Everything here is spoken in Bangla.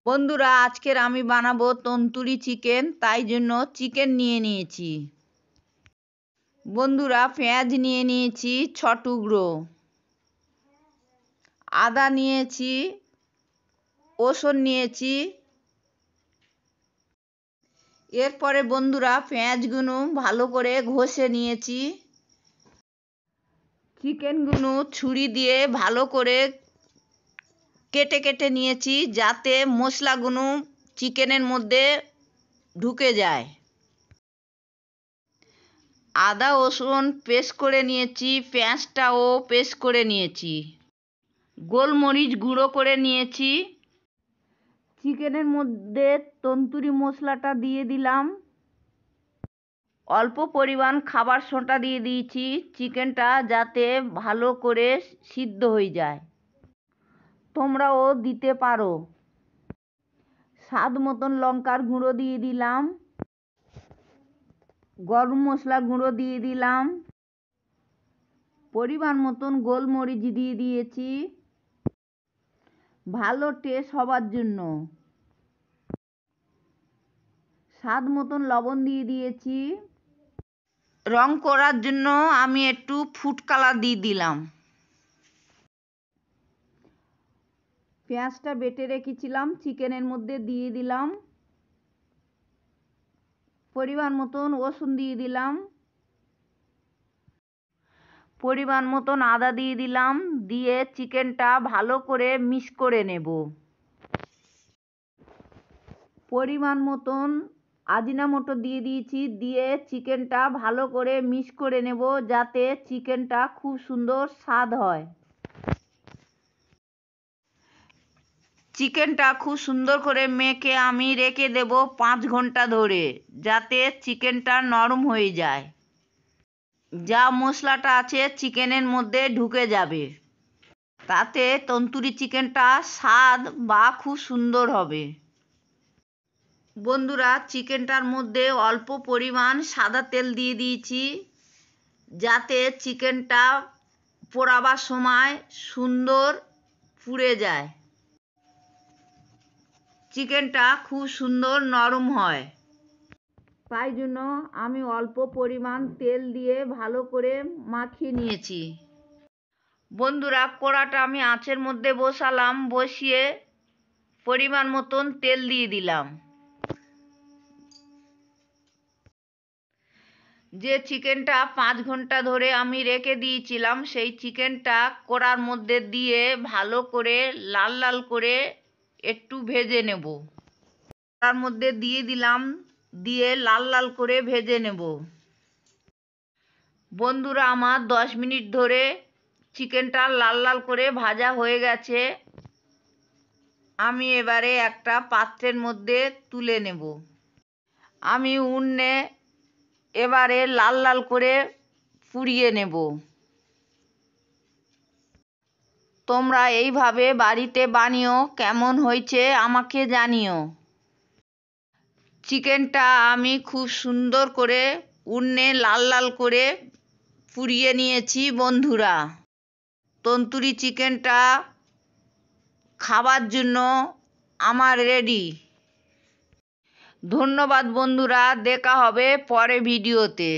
বন্ধুরা, আজকের আমি বানাবো তন্দুরি চিকেন, তাই জন্য চিকেন নিয়ে নিয়েছি। বন্ধুরা, পেঁয়াজ নিয়ে নিয়েছি 6 টুকরো, আদা নিয়েছি, রসুন নিয়েছি। এরপরে বন্ধুরা পেঁয়াজগুলো ভালো করে ঘষে নিয়েছি। চিকেনগুলো ছুরি দিয়ে ভালো করে কেটে কেটে নিয়েছি, যাতে মশলাগুলো চিকেনের মধ্যে ঢুকে যায়। আদা রসুন পেস্ট করে নিয়েছি, পেঁয়াজটাও পেস্ট করে নিয়েছি, গোলমরিচ গুঁড়ো করে নিয়েছি। চিকেনের মধ্যে তন্দুরি মশলাটা দিয়ে দিলাম, অল্প পরিমাণ খাবার সোঁটা দিয়ে দিয়েছি, চিকেনটা যাতে ভালো করে সিদ্ধ হয়ে যায়। তোমরাও দিতে পারো। স্বাদ মতন লঙ্কার গুঁড়ো দিয়ে দিলাম, গরম মশলা গুঁড়ো দিয়ে দিলাম, পরিমাণ মতন গোলমরিচ দিয়ে দিয়েছি ভালো টেস্ট হবার জন্য। স্বাদ মতন লবণ দিয়ে দিয়েছি। রং করার জন্য আমি একটু ফুড কালার দিয়ে দিলাম। পেঁয়াজটা বেটে রেখেছিলাম, চিকেনের মধ্যে দিয়ে দিলাম। পরিমাণ মতন রসুন দিয়ে দিলাম, পরিমাণ মতন আদা দিয়ে দিলাম, দিয়ে চিকেনটা ভালো করে মিক্স করে নেব। পরিমাণ মতন আজিনামোটো দিয়ে দিয়েছি, দিয়ে চিকেনটা ভালো করে মিক্স করে নেব, যাতে চিকেনটা খুব সুন্দর স্বাদ হয়। চিকেনটা খুব সুন্দর করে মেখে আমি রেখে দেব 5 ঘন্টা ধরে, যাতে চিকেনটা নরম হয়ে যায়। যা মশলাটা আছে চিকেনের মধ্যে ঢুকে যাবে, তাতে তন্দুরি চিকেনটা স্বাদ বা খুব সুন্দর হবে। বন্ধুরা, চিকেনটার মধ্যে অল্প পরিমাণ সাদা তেল দিয়ে দিয়েছি, যাতে চিকেনটা পোড়াবার সময় সুন্দর পুড়ে যায়, চিকেনটা খুব সুন্দর নরম হয়। তাই জন্য আমি অল্প পরিমাণ তেল দিয়ে ভালো করে মাখিয়ে নিয়েছি। বন্ধুরা, কড়াটা আমি আঁচের মধ্যে বসালাম, বসিয়ে পরিমাণ মতন তেল দিয়ে দিলাম। যে চিকেনটা 5 ঘন্টা ধরে আমি রেখে দিয়েছিলাম, সেই চিকেনটা কড়ার মধ্যে দিয়ে ভালো করে লাল লাল করে একটু ভেজে নেব। কড়ার মধ্যে দিয়ে দিলাম, দিয়ে লাল লাল করে ভেজে নেব। বন্ধুরা, আমার 10 মিনিট ধরে চিকেনটা লাল লাল করে ভাজা হয়ে গেছে। আমি এবারে একটা পাত্রের মধ্যে তুলে নেব। আমি উনুনে এবারে লাল লাল করে পুড়িয়ে নেব। তোমরা এইভাবে বাড়িতে বানিও, কেমন হয়েছে আমাকে জানিও। চিকেনটা আমি খুব সুন্দর করে উনুনে লাল লাল করে পুড়িয়ে নিয়েছি। বন্ধুরা, তন্দুরি চিকেনটা খাবার জন্য আমার রেডি। ধন্যবাদ বন্ধুরা, দেখা হবে পরে ভিডিওতে।